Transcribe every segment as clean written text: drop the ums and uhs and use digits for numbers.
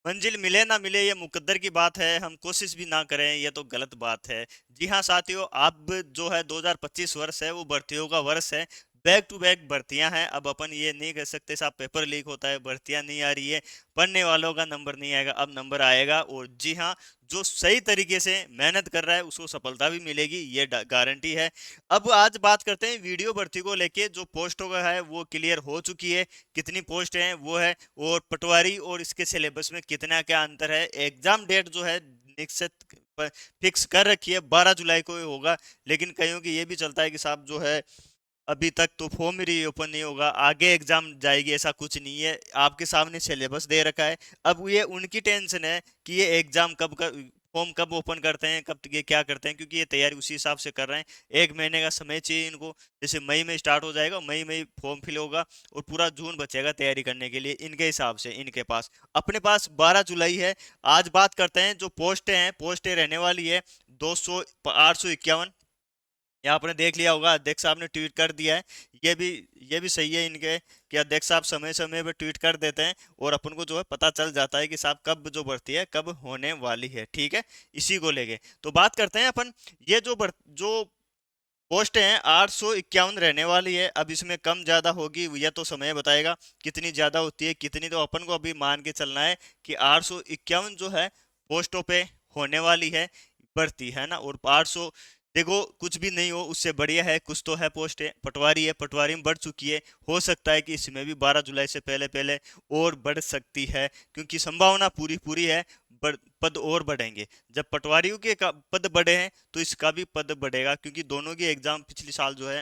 मंजिल मिले ना मिले ये मुकद्दर की बात है, हम कोशिश भी ना करें ये तो गलत बात है। जी हाँ साथियों, अब जो है 2025 वर्ष है वो भर्तियों का वर्ष है। बैक टू बैक भर्तियां हैं। अब अपन ये नहीं कह सकते साहब पेपर लीक होता है, भर्तियां नहीं आ रही है, पढ़ने वालों का नंबर नहीं आएगा, अब नंबर आएगा। और जी हाँ, जो सही तरीके से मेहनत कर रहा है उसको सफलता भी मिलेगी, ये गारंटी है। अब आज बात करते हैं वीडियो भर्ती को लेके। जो पोस्टों का है वो क्लियर हो चुकी है, कितनी पोस्ट हैं वो है, और पटवारी और इसके सिलेबस में कितना क्या अंतर है। एग्जाम डेट जो है निश्चित फिक्स कर रखी है, 12 जुलाई को ही होगा। लेकिन कईयों की ये भी चलता है कि साहब जो है अभी तक तो फॉर्म ही ओपन नहीं होगा, आगे एग्जाम जाएगी, ऐसा कुछ नहीं है। आपके सामने सिलेबस दे रखा है। अब ये उनकी टेंशन है कि ये एग्जाम कब कर, फॉर्म कब ओपन करते हैं, कब ये क्या करते हैं, क्योंकि ये तैयारी उसी हिसाब से कर रहे हैं। 1 महीने का समय चाहिए इनको। जैसे मई में स्टार्ट हो जाएगा, मई में ही फॉर्म फिल होगा और पूरा जून बचेगा तैयारी करने के लिए इनके हिसाब से। इनके पास, अपने पास 12 जुलाई है। आज बात करते हैं जो पोस्टें हैं, पोस्टें रहने वाली है 851। ये आपने देख लिया होगा, अध्यक्ष साहब ने ट्वीट कर दिया है। ये भी सही है इनके, कि अध्यक्ष साहब समय समय पे ट्वीट कर देते हैं और अपन को जो है पता चल जाता है कि साहब कब जो भर्ती है कब होने वाली है। ठीक है, इसी को लेके तो बात करते हैं अपन। ये जो पोस्ट हैं 851 रहने वाली है। अब इसमें कम ज्यादा होगी यह तो समय बताएगा, कितनी ज्यादा होती है कितनी, तो अपन को अभी मान के चलना है कि 851 जो है पोस्टों पे होने वाली है भर्ती, है ना। और 800, देखो कुछ भी नहीं हो उससे बढ़िया है, कुछ तो है। पोस्ट है, पटवारी है, पटवारी में बढ़ चुकी है। हो सकता है कि इसमें भी 12 जुलाई से पहले पहले और बढ़ सकती है, क्योंकि संभावना पूरी पूरी है। पद और बढ़ेंगे। जब पटवारियों के पद बढ़े हैं तो इसका भी पद बढ़ेगा, क्योंकि दोनों की एग्जाम पिछली साल जो है,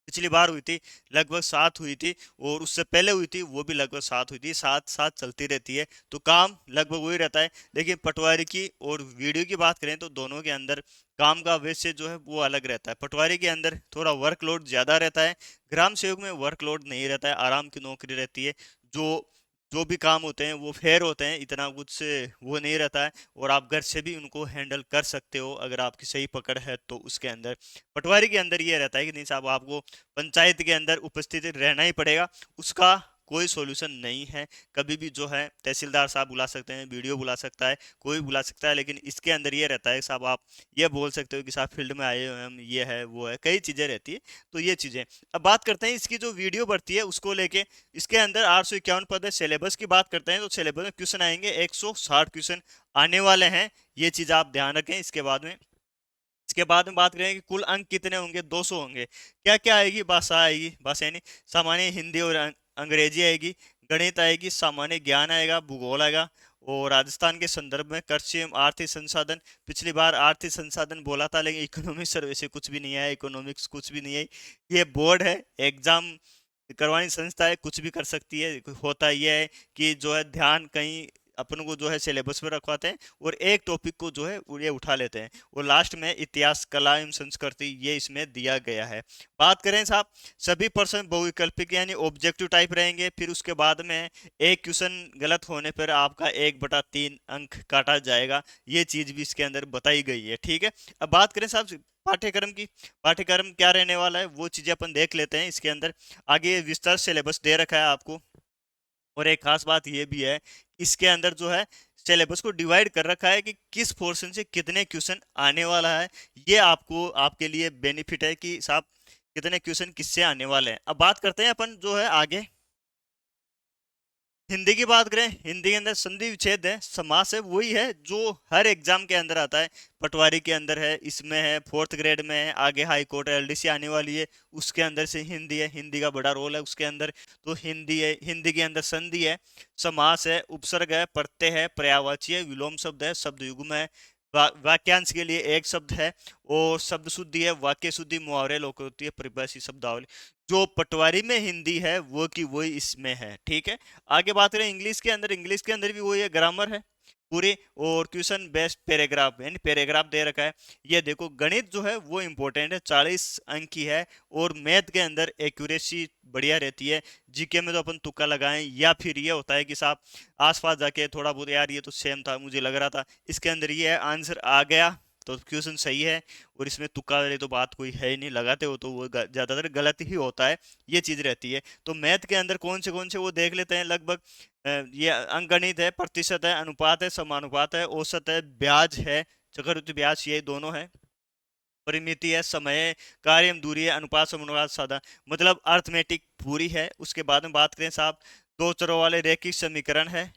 पिछली बार हुई थी लगभग 7 हुई थी, और उससे पहले हुई थी वो भी लगभग 7 हुई थी। 7 7 चलती रहती है, तो काम लगभग वही रहता है। लेकिन पटवारी की और वीडियो की बात करें तो दोनों के अंदर काम का वैसे जो है वो अलग रहता है। पटवारी के अंदर थोड़ा वर्कलोड ज्यादा रहता है, ग्राम सेवक में वर्कलोड नहीं रहता है, आराम की नौकरी रहती है। जो जो भी काम होते हैं वो फेयर होते हैं, इतना कुछ से वो नहीं रहता है, और आप घर से भी उनको हैंडल कर सकते हो अगर आपकी सही पकड़ है तो। उसके अंदर पटवारी के अंदर ये रहता है कि नहीं साहब आपको पंचायत के अंदर उपस्थित रहना ही पड़ेगा, उसका कोई सॉल्यूशन नहीं है। कभी भी जो है तहसीलदार साहब बुला सकते हैं, वीडियो बुला सकता है, कोई बुला सकता है, लेकिन इसके अंदर ये रहता है कि साहब आप ये बोल सकते हो कि साहब फील्ड में आए हुए हैं हम, ये है वो है, कई चीजें रहती है। तो ये चीजें, अब बात करते हैं इसकी जो वीडियो बढ़ती है उसको लेके। इसके अंदर 851 पद है। सिलेबस की बात करते हैं तो सिलेबस में क्वेश्चन आएंगे 160 क्वेश्चन आने वाले हैं, ये चीज आप ध्यान रखें। इसके बाद में बात करें कि कुल अंक कितने होंगे, 200 होंगे। क्या क्या आएगी, भाषा आएगी, भाषा यानी सामान्य हिंदी और अंग्रेजी आएगी, गणित आएगी, सामान्य ज्ञान आएगा, भूगोल आएगा, और राजस्थान के संदर्भ में कृषि एवं आर्थिक संसाधन। पिछली बार आर्थिक संसाधन बोला था, लेकिन इकोनॉमिक सर्वे से कुछ भी नहीं है, इकोनॉमिक्स कुछ भी नहीं है। ये बोर्ड है, एग्जाम करवानी संस्था है, कुछ भी कर सकती है। होता यह है कि जो है ध्यान कहीं अपन को जो है सिलेबस में रखवाते हैं, और एक टॉपिक को जो है वो ये उठा लेते हैं, और लास्ट में इतिहास, कला एवं संस्कृति ये इसमें दिया गया है। बात करें साहब, सभी प्रश्न बहुविकल्पिक यानी ऑब्जेक्टिव टाइप रहेंगे। फिर उसके बाद में एक क्वेश्चन गलत होने पर आपका 1/3 अंक काटा जाएगा, ये चीज भी इसके अंदर बताई गई है। ठीक है, अब बात करें साहब पाठ्यक्रम की। पाठ्यक्रम क्या रहने वाला है वो चीजें अपन देख लेते हैं। इसके अंदर आगे विस्तार सिलेबस दे रखा है आपको, और एक खास बात ये भी है, इसके अंदर जो है सिलेबस को डिवाइड कर रखा है कि किस पोर्शन से कितने क्वेश्चन आने वाला है। ये आपको आपके लिए बेनिफिट है कि साहब कितने क्वेश्चन किससे आने वाले हैं। अब बात करते हैं अपन जो है आगे हिंदी की बात करें। हिंदी के अंदर संधि विच्छेद है, समास है, वही है जो हर एग्जाम के अंदर आता है। पटवारी के अंदर है, इसमें है, फोर्थ ग्रेड में है, आगे हाई कोर्ट एलडीसी आने वाली है, उसके अंदर से हिंदी है, हिंदी का बड़ा रोल है उसके अंदर। तो हिंदी है, हिंदी के अंदर संधि है, समास है, उपसर्ग है, प्रत्यय है, पर्यायवाची है, विलोम शब्द है, शब्द युग्म है, वाक्यांश के लिए एक शब्द है, और शब्द शुद्धि है, वाक्य शुद्धि, मुहावरे, लोकोक्ति है, परिभाषी शब्दावली। जो पटवारी में हिंदी है वो की वही इसमें है। ठीक है, आगे बात करें इंग्लिश के अंदर। इंग्लिश के अंदर भी वही है, ग्रामर है पूरे, और क्वेश्चन बेस्ड पैराग्राफ यानी पैराग्राफ दे रखा है। ये देखो गणित जो है वो इंपॉर्टेंट है, 40 अंक की है, और मैथ के अंदर एक्यूरेसी बढ़िया रहती है। जीके में तो अपन तुक्का लगाएं, या फिर ये होता है कि साहब आसपास जाके थोड़ा बहुत यार ये तो सेम था मुझे लग रहा था, इसके अंदर ये आंसर आ गया, तो क्वेश्चन सही है। और इसमें तुक्का वाली तो बात कोई है ही नहीं, लगाते हो तो वो ज्यादातर गलत ही होता है, ये चीज रहती है। तो मैथ के अंदर कौन से वो देख लेते हैं लगभग। ये अंकगणित है, प्रतिशत है, अनुपात है, समानुपात है, औसत है, ब्याज है, चक्रवृद्धि ब्याज, ये दोनों है, परिमिति है, समय है, कार्य एवं दूरी है, अनुपात समानुपात साधा, मतलब अर्थमेटिक पूरी है। उसके बाद में बात करें साहब, दो चरों वाले रैखिक समीकरण है,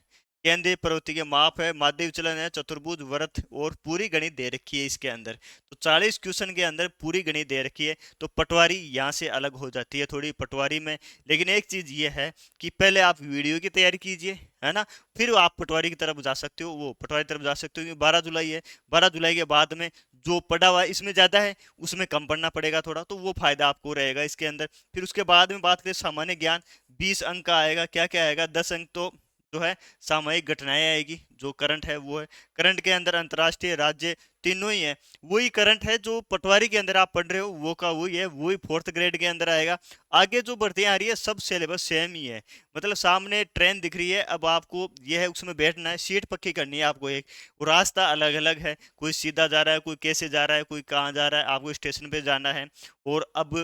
केंद्रीय प्रवृत्ति के माप है, माध्य विचलन है, चतुर्भुज वृत्त, और पूरी गणित दे रखी है इसके अंदर। तो 40 क्वेश्चन के अंदर पूरी गणित दे रखी है। तो पटवारी यहाँ से अलग हो जाती है थोड़ी पटवारी में। लेकिन एक चीज ये है कि पहले आप वीडियो की तैयारी कीजिए, है ना, फिर आप पटवारी की तरफ जा सकते हो, वो पटवारी की तरफ जा सकते हो, क्योंकि 12 जुलाई है। 12 जुलाई के बाद में जो पढ़ा हुआ है इसमें ज्यादा है, उसमें कम पढ़ना पड़ेगा थोड़ा, तो वो फायदा आपको रहेगा इसके अंदर। फिर उसके बाद में बात करें सामान्य ज्ञान, 20 अंक का आएगा। क्या क्या आएगा? 10 अंक तो जो है सामयिक घटनाएं आएगी, जो करंट है वो है। करंट के अंदर अंतर्राष्ट्रीय, राज्य, तीनों ही है। वही करंट है जो पटवारी के अंदर आप पढ़ रहे हो, वो का वही है, वही 4th ग्रेड के अंदर आएगा। आगे जो भर्तियां आ रही है सब सिलेबस सेम ही है। मतलब सामने ट्रेन दिख रही है, अब आपको यह है उसमें बैठना है, सीट पक्की करनी है आपको एक। वो रास्ता अलग अलग है, कोई सीधा जा रहा है, कोई कैसे जा रहा है, कोई कहाँ जा रहा है, आपको स्टेशन पे जाना है। और अब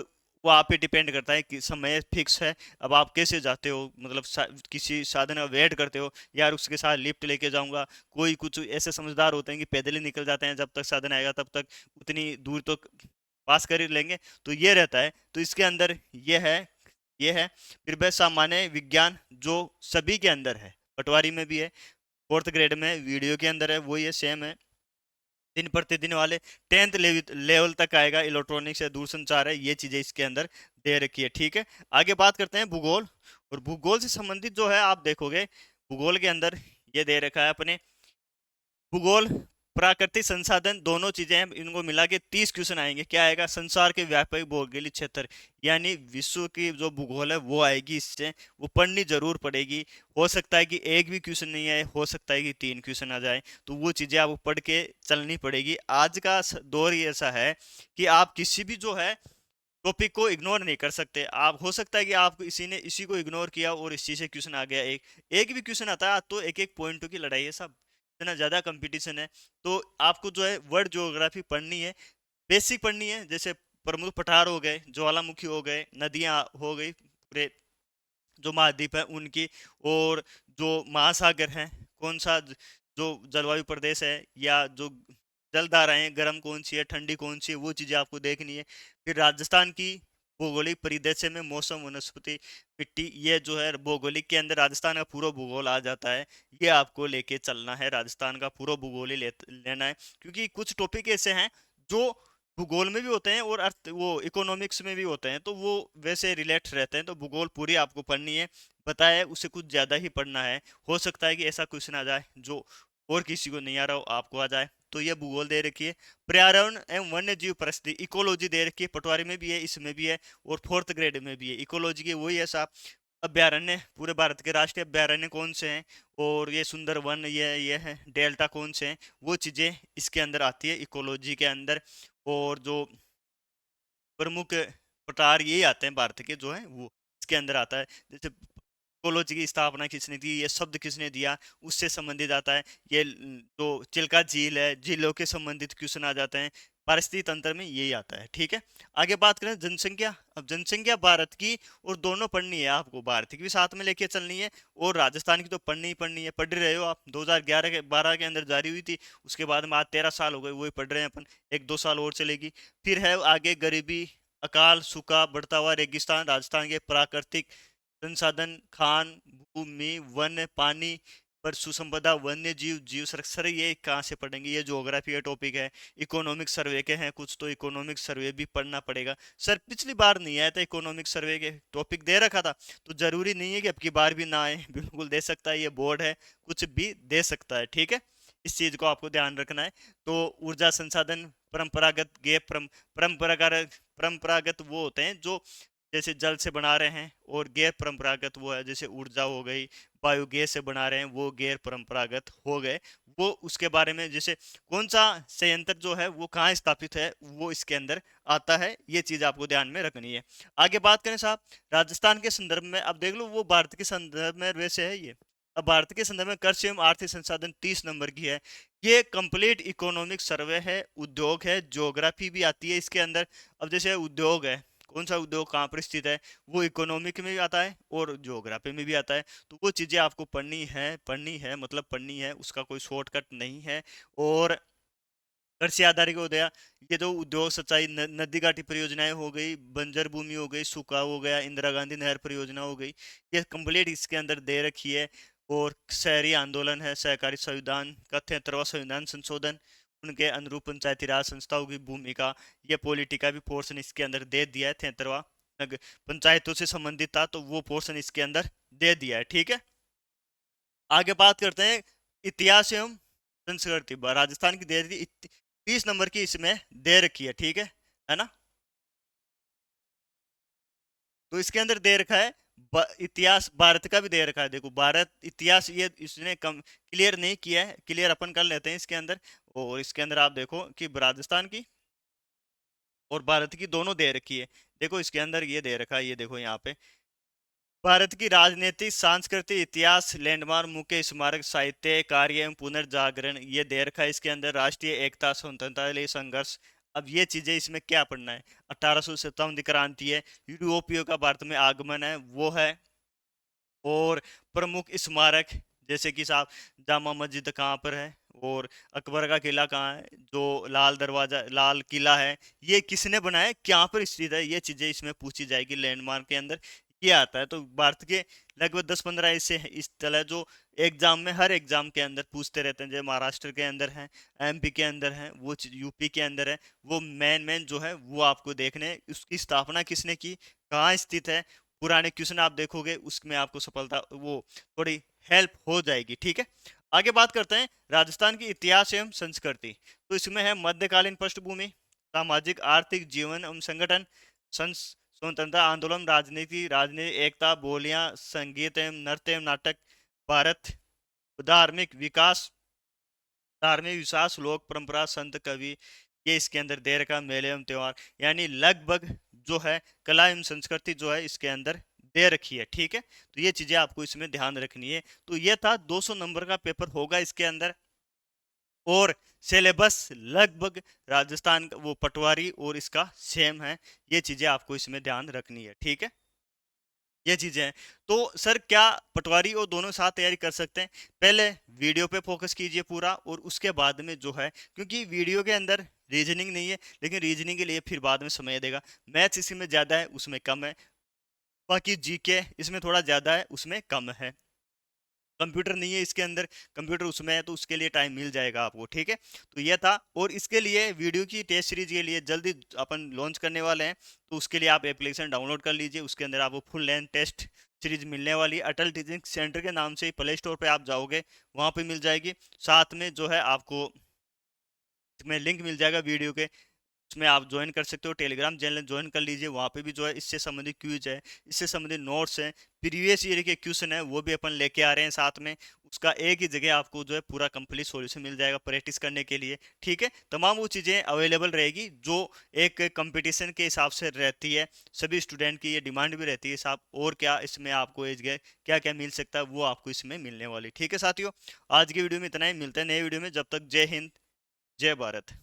वो आप पे डिपेंड करता है कि समय फिक्स है। अब आप कैसे जाते हो, मतलब किसी साधन का वेट करते हो, यार उसके साथ लिफ्ट लेके जाऊंगा। कोई कुछ ऐसे समझदार होते हैं कि पैदल ही निकल जाते हैं, जब तक साधन आएगा तब तक उतनी दूर तो पास कर ही लेंगे। तो ये रहता है। तो इसके अंदर ये है। फिर वह सामान्य विज्ञान जो सभी के अंदर है, पटवारी में भी है, 4th ग्रेड में वीडियो के अंदर है, वही है, सेम है। दिन प्रतिदिन वाले 10th लेवल तक आएगा, इलेक्ट्रॉनिक्स है, दूरसंचार है, ये चीजें इसके अंदर दे रखी है। ठीक है, आगे बात करते हैं भूगोल। और भूगोल से संबंधित जो है आप देखोगे, भूगोल के अंदर ये दे रखा है अपने, भूगोल, प्राकृतिक संसाधन, दोनों चीजें हैं, इनको मिला के 30 क्वेश्चन आएंगे। क्या आएगा? संसार के व्यापक भौगोलिक क्षेत्र, यानी विश्व की जो भूगोल है वो आएगी इससे, वो पढ़नी जरूर पड़ेगी। हो सकता है कि एक भी क्वेश्चन नहीं आए, हो सकता है कि 3 क्वेश्चन आ जाए, तो वो चीजें आपको पढ़ के चलनी पड़ेगी। आज का दौर ही ऐसा है कि आप किसी भी जो है टॉपिक को इग्नोर नहीं कर सकते। आप, हो सकता है कि आप इसी ने इसी को इग्नोर किया और इसी से क्वेश्चन आ गया, एक एक भी क्वेश्चन आता है तो एक एक पॉइंटों की लड़ाई है सब, इतना ज्यादा कंपटीशन है। तो आपको जो है वर्ल्ड ज्योग्राफी पढ़नी है, बेसिक पढ़नी है, जैसे प्रमुख पठार हो गए, ज्वालामुखी हो गए, नदियां हो गई, पूरे जो महाद्वीप है उनकी, और जो महासागर हैं, कौन सा जो जलवायु प्रदेश है, या जो जलधाराएं, गर्म कौन सी है, ठंडी कौन सी है, वो चीजें आपको देखनी है। फिर राजस्थान की भौगोलिक परिदृश्य में मौसम, वनस्पति, मिट्टी, ये जो है भौगोलिक के अंदर राजस्थान का पूरा भूगोल आ जाता है। ये आपको लेके चलना है, राजस्थान का पूरा भूगोल ही लेना है, क्योंकि कुछ टॉपिक ऐसे हैं जो भूगोल में भी होते हैं और अर्थ वो इकोनॉमिक्स में भी होते हैं, तो वो वैसे रिलेट रहते हैं। तो भूगोल पूरी आपको पढ़नी है, बताया उससे कुछ ज्यादा ही पढ़ना है। हो सकता है कि ऐसा क्वेश्चन आ जाए जो और किसी को नहीं आ रहा हो, आपको आ जाए। तो ये भूगोल दे रखी है। पर्यावरण एवं वन्य जीव परिस्थिति, इकोलॉजी दे रखी है, पटवारी में भी है, इसमें भी है, और 4th ग्रेड में भी है। इकोलॉजी की वही ऐसा अभ्यारण्य, पूरे भारत के राष्ट्रीय अभ्यारण्य कौन से हैं, और ये सुंदर वन, ये है डेल्टा कौन से हैं, वो चीजें इसके अंदर आती है इकोलॉजी के अंदर। और जो प्रमुख प्रकार यही आते हैं भारत के जो है, वो इसके अंदर आता है। जैसे इकोलॉजी की स्थापना किसने दी, ये शब्द किसने दिया, उससे संबंधित आता है। ये जो चिल्का झील है, झीलों के संबंधित क्वेश्चन आ जाते हैं। पारिस्थितिक तंत्र में यही आता है। ठीक है, आगे बात करें जनसंख्या। अब जनसंख्या भारत की, और दोनों पढ़नी है आपको, भारत की भी साथ में लेके चलनी है, और राजस्थान की तो पढ़नी ही पढ़नी है। पढ़ रहे हो आप, 2011 के 12 के अंदर जारी हुई थी, उसके बाद में आज 13 साल हो गए, वही पढ़ रहे हैं अपन, 1-2 साल और चलेगी। फिर है आगे गरीबी, अकाल, सूखा, बढ़ता हुआ रेगिस्तान, राजस्थान के प्राकृतिक संसाधन, खान, भूमि, वन, पानी पर सुसंपदा, वन्य जीव, जीव संरक्षण, ये कहाँ से पढ़ेंगे? ये ज्योग्राफी का टॉपिक है। इकोनॉमिक सर्वे के हैं कुछ, तो इकोनॉमिक सर्वे भी पढ़ना पड़ेगा। सर पिछली बार नहीं आया था इकोनॉमिक सर्वे के टॉपिक दे रखा था, तो जरूरी नहीं है कि अब की बार भी ना आए, बिल्कुल दे सकता है, ये बोर्ड है, कुछ भी दे सकता है। ठीक है, इस चीज को आपको ध्यान रखना है। तो ऊर्जा संसाधन, परंपरागत गैप, परंपरागत परंपरागत वो होते हैं जो जैसे जल से बना रहे हैं, और गैर परंपरागत वो है जैसे ऊर्जा हो गई, बायोगैस से बना रहे हैं, वो गैर परंपरागत हो गए। वो उसके बारे में, जैसे कौन सा संयंत्र जो है वो कहाँ स्थापित है, वो इसके अंदर आता है। ये चीज आपको ध्यान में रखनी है। आगे बात करें साहब राजस्थान के संदर्भ में, अब देख लो वो भारत के संदर्भ में वैसे है ये। अब भारत के संदर्भ में कृषि एवं आर्थिक संसाधन 30 नंबर की है। ये कंप्लीट इकोनॉमिक सर्वे है, उद्योग है, ज्योग्राफी भी आती है इसके अंदर। अब जैसे उद्योग है, कौन सा उद्योग कहाँ पर स्थित है, वो इकोनॉमिक में भी आता है और ज्योग्राफी में भी आता है। तो वो चीज़ें आपको पढ़नी है मतलब पढ़नी है, उसका कोई शॉर्टकट नहीं है। और कृषि आधारित हो गया, ये जो उद्योग सिंचाई नदी घाटी परियोजनाएं हो गई, बंजर भूमि हो गई, सूखा हो गया, इंदिरा गांधी नहर परियोजना हो गई, ये कंप्लीट इसके अंदर दे रखी है। और शहरी आंदोलन है, सहकारी संविधान का 73वां संविधान संशोधन, उनके अनुरूप पंचायती राज संस्थाओं की भूमिका, ये पॉलिटिका भी पोर्शन इसके अंदर दे दिया है। 73वां पंचायतों से संबंधित था तो वो पोर्शन इसके अंदर दे दिया है। ठीक है, आगे बात करते हैं इतिहास एवं संस्कृति। राजस्थान की दे दी 30 नंबर की इसमें दे रखी है। ठीक है ना। तो इसके अंदर दे रखा है इतिहास भारत का भी दे रखा है। देखो भारत इतिहास ये इसने कम क्लियर नहीं किया है, क्लियर अपन कर लेते हैं इसके अंदर। और इसके अंदर आप देखो कि राजस्थान की और भारत की दोनों दे रखी है। देखो इसके अंदर ये दे रखा है, ये देखो यहाँ पे भारत की राजनीतिक सांस्कृतिक इतिहास लैंडमार्क मुख्य स्मारक साहित्य कार्य एवं पुनर्जागरण ये दे रखा है इसके अंदर। राष्ट्रीय एकता स्वतंत्रता के लिए संघर्ष। अब ये चीजें इसमें क्या पढ़ना है, 1857 की क्रांति है, यूरोपियों का भारत में आगमन है वो है। और प्रमुख स्मारक जैसे कि साहब जामा मस्जिद कहाँ पर है, और अकबर का किला कहाँ है, जो लाल दरवाजा लाल किला है ये किसने बनाया, कहाँ पर स्थित है, ये चीजें इसमें पूछी जाएगी लैंडमार्क के अंदर। ये आता है। तो भारत के लगभग 10-15 ऐसे इस तरह जो एग्जाम में हर एग्जाम के अंदर पूछते रहते हैं। जैसे महाराष्ट्र के अंदर है, एमपी के अंदर है, वो यूपी के अंदर है, वो मेन मेन जो है वो आपको देखने हैं। उसकी स्थापना किसने की, कहाँ स्थित है, पुराने क्वेश्चन आप देखोगे उसमें आपको सफलता वो थोड़ी हेल्प हो जाएगी। ठीक है, आगे बात करते हैं राजस्थान की इतिहास एवं संस्कृति। तो इसमें है मध्यकालीन पृष्ठभूमि, सामाजिक आर्थिक जीवन एवं संगठन, स्वतंत्रता आंदोलन, राजनीति राजनीति एकता, बोलियां, संगीत एवं नृत्य एवं नाटक, भारत, धार्मिक विकास, धार्मिक विश्वास, लोक परंपरा, संत कवि, ये इसके अंदर दे रखा, मेले एवं त्योहार। यानी लगभग जो है कला एवं संस्कृति जो है इसके अंदर दे रखी है। ठीक है, तो ये चीजें आपको इसमें ध्यान रखनी है। तो ये था 200 नंबर का पेपर होगा इसके अंदर। और सिलेबस लगभग राजस्थान का वो पटवारी और इसका सेम है। ये चीजें आपको इसमें ध्यान रखनी है। ठीक है, ये चीजें हैं। तो सर क्या पटवारी और दोनों साथ तैयारी कर सकते हैं? पहले वीडियो पे फोकस कीजिए पूरा, और उसके बाद में जो है, क्योंकि वीडियो के अंदर रीजनिंग नहीं है, लेकिन रीजनिंग के लिए फिर बाद में समय देगा। मैथ्स इसमें ज्यादा है उसमें कम है, बाकी जीके इसमें थोड़ा ज्यादा है उसमें कम है। कंप्यूटर नहीं है इसके अंदर, कंप्यूटर उसमें है तो उसके लिए टाइम मिल जाएगा आपको। ठीक है, तो ये था। और इसके लिए वीडियो की टेस्ट सीरीज के लिए जल्दी अपन लॉन्च करने वाले हैं, तो उसके लिए आप एप्लीकेशन डाउनलोड कर लीजिए। उसके अंदर आपको फुल लेंथ टेस्ट सीरीज मिलने वाली है। अटल टीचिंग सेंटर के नाम से ही प्ले स्टोर पे आप जाओगे, वहाँ पे मिल जाएगी। साथ में जो है आपको इसमें लिंक मिल जाएगा वीडियो के, उसमें आप ज्वाइन कर सकते हो। टेलीग्राम चैनल ज्वाइन कर लीजिए, वहाँ पे भी जो है इससे संबंधित क्विज है, इससे संबंधित नोट्स हैं, प्रीवियस ईयर के क्वेश्चन है वो भी अपन लेके आ रहे हैं साथ में। उसका एक ही जगह आपको जो है पूरा कंप्लीट सॉल्यूशन मिल जाएगा प्रैक्टिस करने के लिए। ठीक है, तमाम वो चीज़ें अवेलेबल रहेगी जो एक कंपटीशन के हिसाब से रहती है। सभी स्टूडेंट की ये डिमांड भी रहती है साहब, और क्या इसमें आपको एज गए क्या क्या मिल सकता है वो आपको इसमें मिलने वाली। ठीक है साथियों, आज की वीडियो में इतना ही, मिलते हैं नए वीडियो में। जब तक जय हिंद, जय भारत।